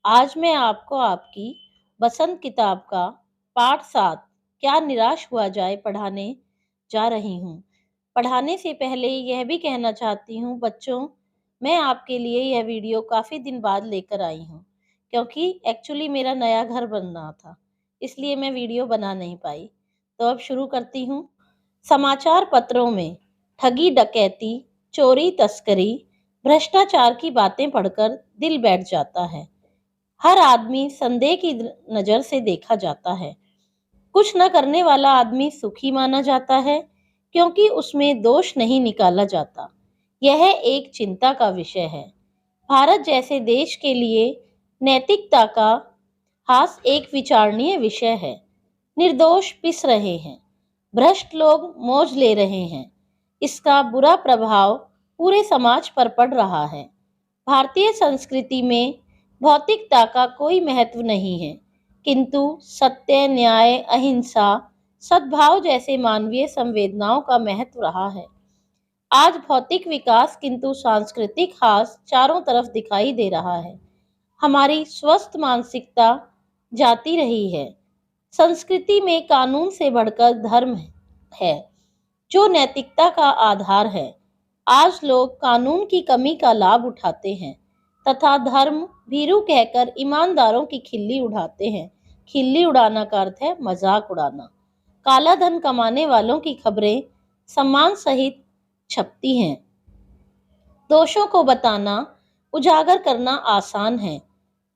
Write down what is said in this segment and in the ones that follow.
आज मैं आपको आपकी पसंद किताब का पाठ 7 क्या निराश हुआ जाए पढ़ाने जा रही हूँ। पढ़ाने से पहले यह भी कहना चाहती हूँ बच्चों, मैं आपके लिए यह वीडियो काफ़ी दिन बाद लेकर आई हूँ, क्योंकि एक्चुअली मेरा नया घर बन रहा था, इसलिए मैं वीडियो बना नहीं पाई। तो अब शुरू करती हूँ। समाचार पत्रों में ठगी डकैती, चोरी तस्करी, भ्रष्टाचार की बातें पढ़कर दिल बैठ जाता है। हर आदमी संदेह की नजर से देखा जाता है। कुछ न करने वाला आदमी सुखी माना जाता है, क्योंकि उसमें दोष नहीं निकाला जाता। यह एक चिंता का विषय है। भारत जैसे देश के लिए नैतिकता का हास एक विचारणीय विषय है। निर्दोष पिस रहे हैं, भ्रष्ट लोग मौज ले रहे हैं। इसका बुरा प्रभाव पूरे समाज पर पड़ रहा है। भारतीय संस्कृति में भौतिकता का कोई महत्व नहीं है, किंतु सत्य, न्याय, अहिंसा, सद्भाव जैसे मानवीय संवेदनाओं का महत्व रहा है। आज भौतिक विकास किंतु सांस्कृतिक ह्रास चारों तरफ दिखाई दे रहा है। हमारी स्वस्थ मानसिकता जाती रही है। संस्कृति में कानून से बढ़कर धर्म है, जो नैतिकता का आधार है। आज लोग कानून की कमी का लाभ उठाते हैं तथा धर्म भीरू कहकर ईमानदारों की खिल्ली उड़ाते हैं। खिल्ली उड़ाना का अर्थ है मजाक उड़ाना। काला धन कमाने वालों की खबरें सम्मान सहित छपती हैं। दोषों को बताना, उजागर करना आसान है,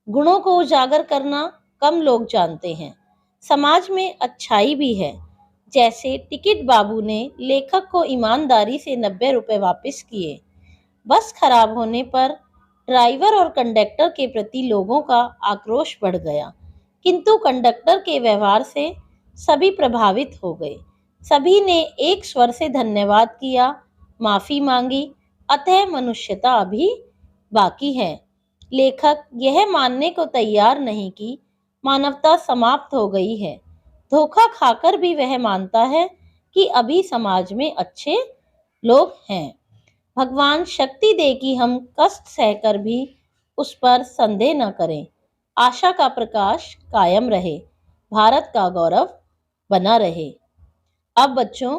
गुणों को उजागर करना कम लोग जानते हैं। समाज में अच्छाई भी है, जैसे टिकट बाबू ने लेखक को ईमानदारी से 90 रुपए वापस किए। बस खराब होने पर ड्राइवर और कंडक्टर के प्रति लोगों का आक्रोश बढ़ गया, किंतु कंडक्टर के व्यवहार से सभी प्रभावित हो गए। सभी ने एक स्वर से धन्यवाद किया, माफी मांगी। अतः मनुष्यता अभी बाकी है। लेखक यह मानने को तैयार नहीं कि मानवता समाप्त हो गई है। धोखा खाकर भी वह मानता है कि अभी समाज में अच्छे लोग हैं। भगवान शक्ति दे कि हम कष्ट सहकर भी उस पर संदेह न करें। आशा का प्रकाश कायम रहे, भारत का गौरव बना रहे। अब बच्चों,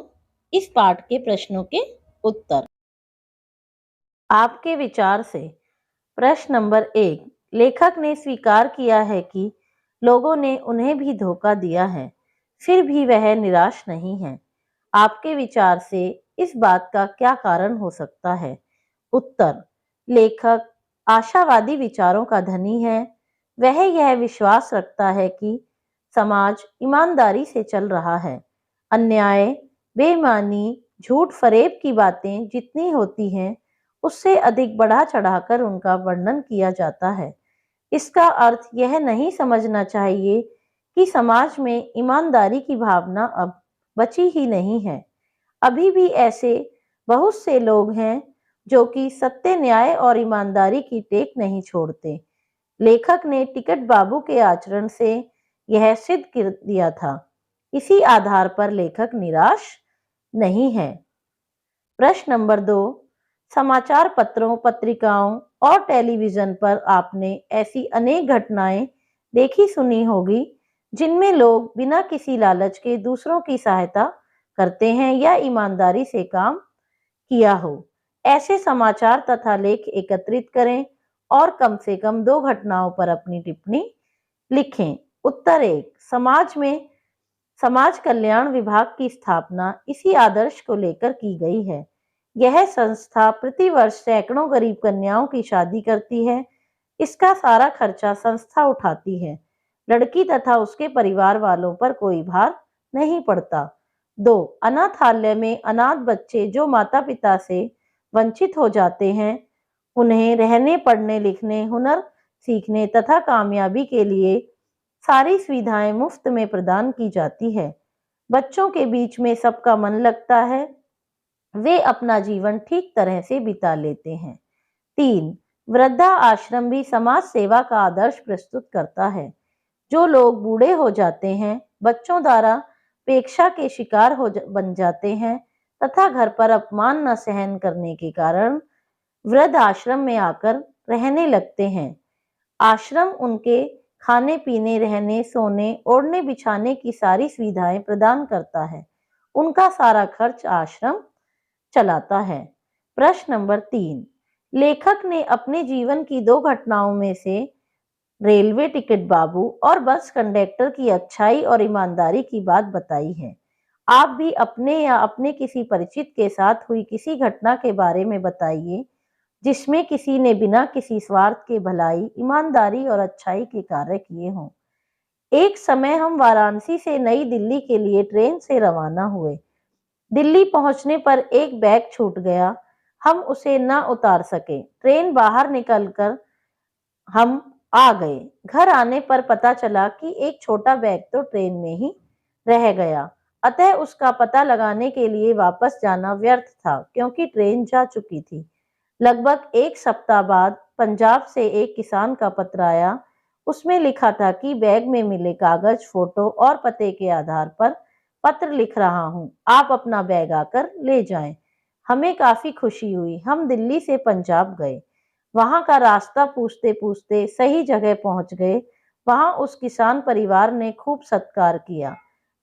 इस पाठ के प्रश्नों के उत्तर। आपके विचार से प्रश्न नंबर 1, लेखक ने स्वीकार किया है कि लोगों ने उन्हें भी धोखा दिया है, फिर भी वह निराश नहीं है। आपके विचार से इस बात का क्या कारण हो सकता है? उत्तर, लेखक आशावादी विचारों का धनी है। वह यह विश्वास रखता है कि समाज ईमानदारी से चल रहा है। अन्याय, बेईमानी, झूठ फरेब की बातें जितनी होती हैं, उससे अधिक बढ़ा चढ़ाकर उनका वर्णन किया जाता है। इसका अर्थ यह नहीं समझना चाहिए कि समाज में ईमानदारी की भावना अब बची ही नहीं है। अभी भी ऐसे बहुत से लोग हैं जो कि सत्य, न्याय और ईमानदारी की टेक नहीं छोड़ते। लेखक ने टिकट बाबू के आचरण से यह सिद्ध कर दिया था। इसी आधार पर लेखक निराश नहीं है। प्रश्न नंबर 2, समाचार पत्रों, पत्रिकाओं और टेलीविजन पर आपने ऐसी अनेक घटनाएं देखी सुनी होगी जिनमें लोग बिना किसी लालच के दूसरों की सहायता करते हैं या ईमानदारी से काम किया हो। ऐसे समाचार तथा लेख एकत्रित करें और कम से कम 2 घटनाओं पर अपनी टिप्पणी लिखें। उत्तर 1, समाज कल्याण विभाग की स्थापना इसी आदर्श को लेकर की गई है। यह संस्था प्रतिवर्ष सैकड़ों गरीब कन्याओं की शादी करती है। इसका सारा खर्चा संस्था उठाती है। लड़की तथा उसके परिवार वालों पर कोई भार नहीं पड़ता। 2, अनाथालय में अनाथ बच्चे जो माता पिता से वंचित हो जाते हैं, उन्हें रहने, पढ़ने, लिखने, हुनर सीखने तथा कामयाबी के लिए सारी सुविधाएं मुफ्त में प्रदान की जाती है। बच्चों के बीच में सबका मन लगता है, वे अपना जीवन ठीक तरह से बिता लेते हैं। 3, वृद्धा आश्रम भी समाज सेवा का आदर्श प्रस्तुत करता है। जो लोग बूढ़े हो जाते हैं, बच्चों द्वारा उपेक्षा के शिकार बन जाते हैं तथा घर पर अपमान न सहन करने के कारण वृद्ध आश्रम में आकर रहने लगते हैं। आश्रम उनके खाने पीने, रहने, सोने, ओढ़ने बिछाने की सारी सुविधाएं प्रदान करता है। उनका सारा खर्च आश्रम चलाता है। प्रश्न नंबर 3, लेखक ने अपने जीवन की दो घटनाओं में से रेलवे टिकट बाबू और बस कंडक्टर की अच्छाई और ईमानदारी की बात बताई है। आप भी अपने या अपने किसी परिचित के साथ हुई किसी घटना के बारे में बताइए जिसमें किसी ने बिना किसी स्वार्थ के भलाई, ईमानदारी और अच्छाई के कार्य किए हों। एक समय हम वाराणसी से नई दिल्ली के लिए ट्रेन से रवाना हुए। दिल्ली पहुंचने पर एक बैग छूट गया। हम उसे न उतार सके। ट्रेन बाहर निकलकर हम आ गए। घर आने पर पता चला कि एक छोटा बैग तो ट्रेन में ही रह गया। अतः उसका पता लगाने के लिए वापस जाना व्यर्थ था क्योंकि ट्रेन जा चुकी थी। लगभग एक सप्ताह बाद पंजाब से एक किसान का पत्र आया। उसमें लिखा था कि बैग में मिले कागज, फोटो और पते के आधार पर पत्र लिख रहा हूँ, आप अपना बैग आकर ले जाएं। हमें काफी खुशी हुई। हम दिल्ली से पंजाब गए। वहां का रास्ता पूछते पूछते सही जगह पहुंच गए। वहां उस किसान परिवार ने खूब सत्कार किया।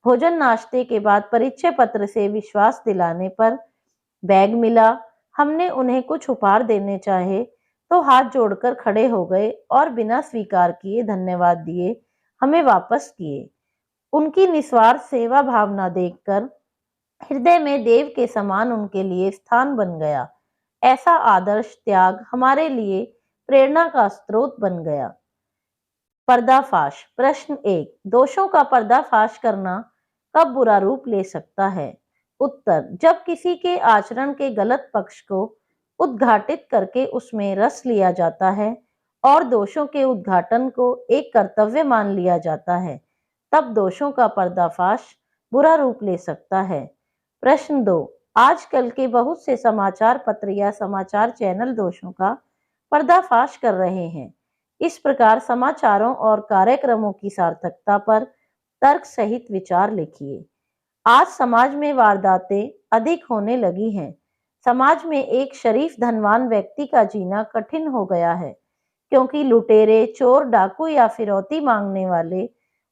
भोजन नाश्ते के बाद परिचय पत्र से विश्वास दिलाने पर बैग मिला। हमने उन्हें कुछ उपहार देने चाहे तो हाथ जोड़कर खड़े हो गए और बिना स्वीकार किए धन्यवाद दिए हमें वापस किए। उनकी निस्वार्थ सेवा भावना देखकर हृदय में देव के समान उनके लिए स्थान बन गया। ऐसा आदर्श त्याग हमारे लिए प्रेरणा का स्रोत बन गया। पर्दाफाश। प्रश्न 1, दोषों का पर्दाफाश करना कब बुरा रूप ले सकता है? उत्तर, जब किसी के आचरण के गलत पक्ष को उद्घाटित करके उसमें रस लिया जाता है और दोषों के उद्घाटन को एक कर्तव्य मान लिया जाता है, तब दोषों का पर्दाफाश बुरा रूप ले सकता है। प्रश्न 2, आजकल के बहुत से समाचार पत्र या समाचार चैनल दोषों का पर्दाफाश कर रहे हैं। इस प्रकार समाचारों और कार्यक्रमों की सार्थकता पर तर्क सहित विचार लिखिए। आज समाज में वारदातें अधिक होने लगी हैं। समाज में एक शरीफ धनवान व्यक्ति का जीना कठिन हो गया है क्योंकि लुटेरे, चोर, डाकू या फिरौती मांगने वाले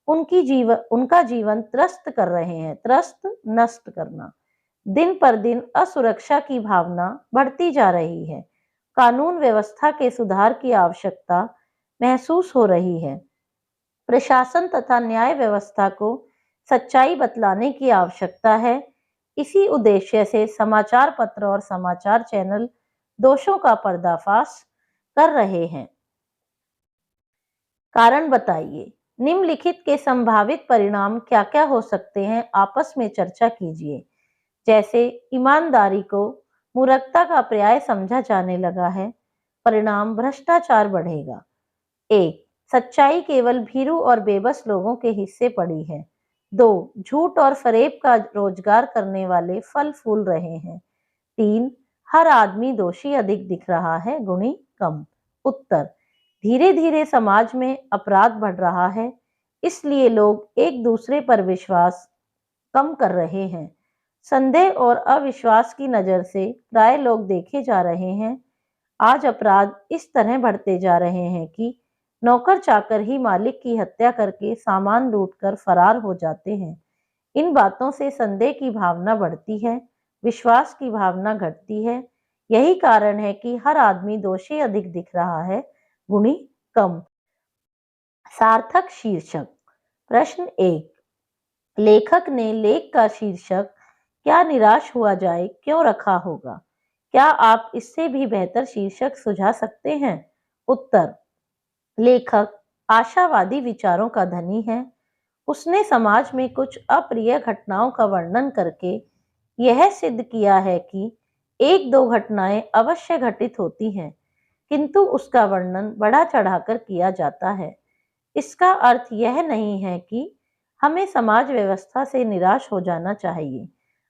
उनका जीवन त्रस्त कर रहे हैं। त्रस्त, नष्ट करना। दिन पर दिन असुरक्षा की भावना बढ़ती जा रही है। कानून व्यवस्था के सुधार की आवश्यकता महसूस हो रही है। प्रशासन तथा न्याय व्यवस्था को सच्चाई बतलाने की आवश्यकता है। इसी उद्देश्य से समाचार पत्र और समाचार चैनल दोषों का पर्दाफाश कर रहे हैं। कारण बताइए। निम्नलिखित के संभावित परिणाम क्या क्या हो सकते हैं, आपस में चर्चा कीजिए। जैसे ईमानदारी को मूर्खता का पर्याय समझा जाने लगा है। परिणाम, भ्रष्टाचार बढ़ेगा। 1, सच्चाई केवल भीरू और बेबस लोगों के हिस्से पड़ी है। 2, झूठ और फरेब का रोजगार करने वाले फल फूल रहे हैं। 3, हर आदमी दोषी अधिक दिख रहा है, गुणी कम। उत्तर, धीरे धीरे समाज में अपराध बढ़ रहा है, इसलिए लोग एक दूसरे पर विश्वास कम कर रहे हैं। संदेह और अविश्वास की नजर से प्राय लोग देखे जा रहे हैं। आज अपराध इस तरह बढ़ते जा रहे हैं कि नौकर चाकर ही मालिक की हत्या करके सामान लूटकर फरार हो जाते हैं। इन बातों से संदेह की भावना बढ़ती है, विश्वास की भावना घटती है। यही कारण है कि हर आदमी दोषी अधिक दिख रहा है, गुणी कम। सार्थक शीर्षक। प्रश्न 1, लेखक ने लेख का शीर्षक क्या निराश हुआ जाए क्यों रखा होगा? क्या आप इससे भी बेहतर शीर्षक सुझा सकते हैं? उत्तर, लेखक आशावादी विचारों का धनी है। उसने समाज में कुछ अप्रिय घटनाओं का वर्णन करके यह सिद्ध किया है कि एक दो घटनाएं अवश्य घटित होती हैं, किंतु उसका वर्णन बढ़ा चढ़ाकर किया जाता है। इसका अर्थ यह नहीं है कि हमें समाज व्यवस्था से निराश हो जाना चाहिए।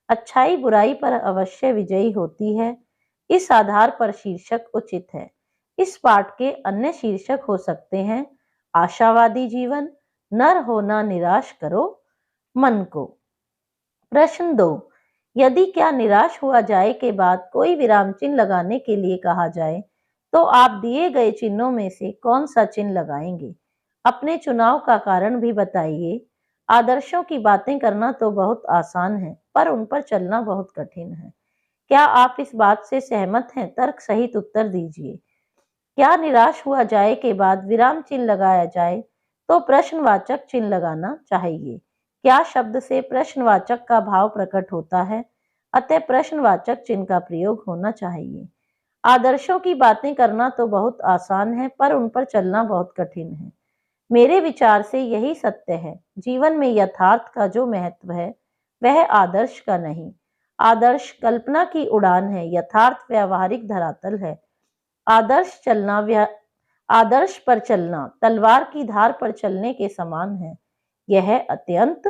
अच्छाई बुराई पर अवश्य विजयी होती है। इस आधार पर शीर्षक उचित है। इस पाठ के अन्य शीर्षक हो सकते हैं, आशावादी जीवन, नर होना निराश करो मन को। प्रश्न 2, यदि क्या निराश हुआ जाए के बाद कोई विराम चिन्ह लगाने के लिए कहा जाए तो आप दिए गए चिन्हों में से कौन सा चिन्ह लगाएंगे? अपने चुनाव का कारण भी बताइए। आदर्शों की बातें करना तो बहुत आसान है, पर उन पर चलना बहुत कठिन है। क्या आप इस बात से सहमत हैं? तर्क सहित उत्तर दीजिए। क्या निराश हुआ जाए के बाद विराम चिन्ह लगाया जाए तो प्रश्नवाचक चिन्ह लगाना चाहिए? क्या शब्द से प्रश्नवाचक का भाव प्रकट होता है, अतः प्रश्नवाचक चिन्ह का प्रयोग होना चाहिए? आदर्शों की बातें करना तो बहुत आसान है, पर उन पर चलना बहुत कठिन है। मेरे विचार से यही सत्य है। जीवन में यथार्थ का जो महत्व है वह आदर्श का नहीं। आदर्श कल्पना की उड़ान है, यथार्थ व्यावहारिक धरातल है। आदर्श पर चलना तलवार की धार पर चलने के समान है। यह अत्यंत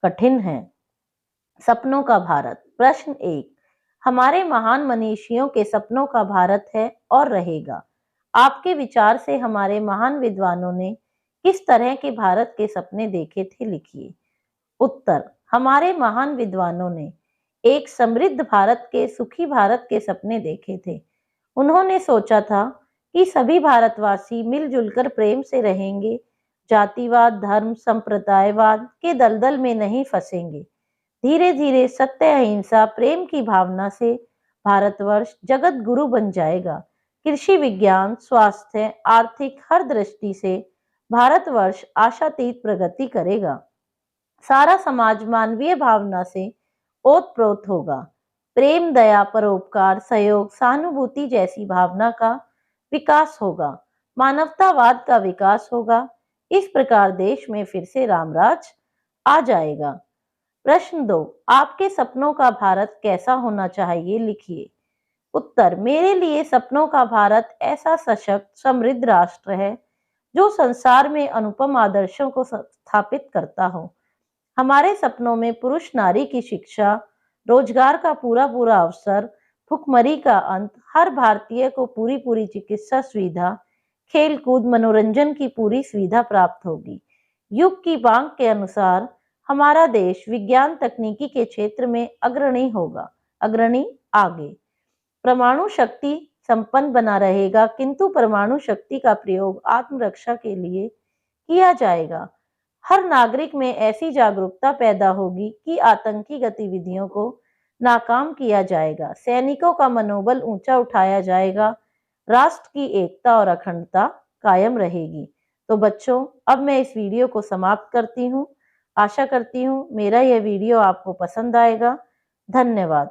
कठिन है। सपनों का भारत। प्रश्न 1, हमारे महान मनीषियों के सपनों का भारत है और रहेगा। आपके विचार से हमारे महान विद्वानों ने किस तरह के भारत के सपने देखे थे, लिखिए। उत्तर, हमारे महान विद्वानों ने एक समृद्ध भारत के, सुखी भारत के सपने देखे थे। उन्होंने सोचा था कि सभी भारतवासी मिलजुल कर प्रेम से रहेंगे, जातिवाद, धर्म, संप्रदायवाद के दलदल में नहीं फंसेंगे। धीरे धीरे सत्य, अहिंसा, प्रेम की भावना से भारतवर्ष जगत गुरु बन जाएगा। कृषि, विज्ञान, स्वास्थ्य, आर्थिक हर दृष्टि से भारतवर्ष आशातीत प्रगति करेगा। सारा समाज मानवीय भावना से ओतप्रोत होगा। प्रेम, दया, परोपकार, सहयोग, सहानुभूति जैसी भावना का विकास होगा। मानवतावाद का विकास होगा। इस प्रकार देश में फिर से रामराज आ जाएगा। प्रश्न 2, आपके सपनों का भारत कैसा होना चाहिए, लिखिए। उत्तर, मेरे लिए सपनों का भारत ऐसा सशक्त, समृद्ध राष्ट्र है जो संसार में अनुपम आदर्शों को स्थापित करता हो। हमारे सपनों में पुरुष नारी की शिक्षा, रोजगार का पूरा पूरा अवसर, भुखमरी का अंत, हर भारतीय को पूरी पूरी चिकित्सा सुविधा, खेल कूद, मनोरंजन की पूरी सुविधा प्राप्त होगी। युग की मांग के अनुसार हमारा देश विज्ञान तकनीकी के क्षेत्र में अग्रणी होगा, अग्रणी आगे। परमाणु शक्ति संपन्न बना रहेगा, किंतु परमाणु शक्ति का प्रयोग आत्मरक्षा के लिए किया जाएगा। हर नागरिक में ऐसी जागरूकता पैदा होगी कि आतंकी गतिविधियों को नाकाम किया जाएगा। सैनिकों का मनोबल ऊंचा उठाया जाएगा। राष्ट्र की एकता और अखंडता कायम रहेगी। तो बच्चों, अब मैं इस वीडियो को समाप्त करती हूँ। आशा करती हूँ मेरा यह वीडियो आपको पसंद आएगा। धन्यवाद।